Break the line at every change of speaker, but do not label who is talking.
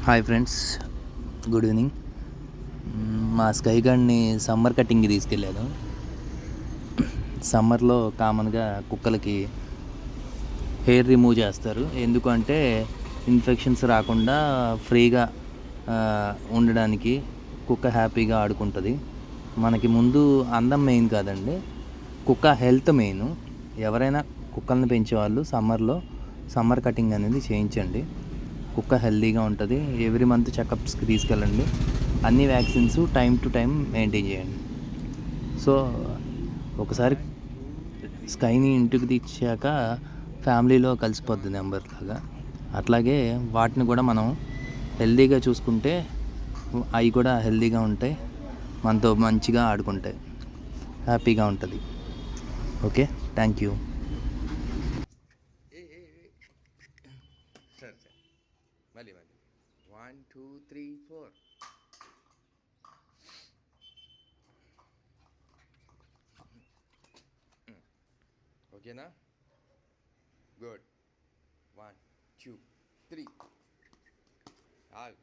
Hi friends, good evening. మా sky గార్డ్ని summer కటింగ్కి తీసుకెళ్ళాను. సమ్మర్లో కామన్గా కుక్కలకి హెయిర్ రిమూవ్ చేస్తారు. ఎందుకంటే ఇన్ఫెక్షన్స్ రాకుండా ఫ్రీగా ఉండడానికి, కుక్క హ్యాపీగా ఆడుకుంటుంది. మనకి ముందు అందం మెయిన్ కాదండి, కుక్క హెల్త్ మెయిన్. ఎవరైనా కుక్కల్ని పెంచేవాళ్ళు సమ్మర్ కటింగ్ అనేది చేయించండి. కుక్క హెల్తీగా ఉంటుంది. ఎవ్రీ మంత్ చెకప్స్కి తీసుకెళ్ళండి. అన్ని vaccines time to time maintain చేయండి. సో ఒకసారి స్కైని ఇంటికి తెచ్చాక ఫ్యామిలీలో కలిసిపోద్ది నెంబర్ లాగా. అట్లాగే వాటిని కూడా మనం హెల్తీగా చూసుకుంటే అవి కూడా హెల్తీగా ఉంటాయి, మనతో మంచిగా ఆడుకుంటాయి, హ్యాపీగా ఉంటుంది. Okay, thank you.
సరే మళ్ళీ 1 2 3 4. ఓకేనా? గుడ్. 1 2 3. ఆగు.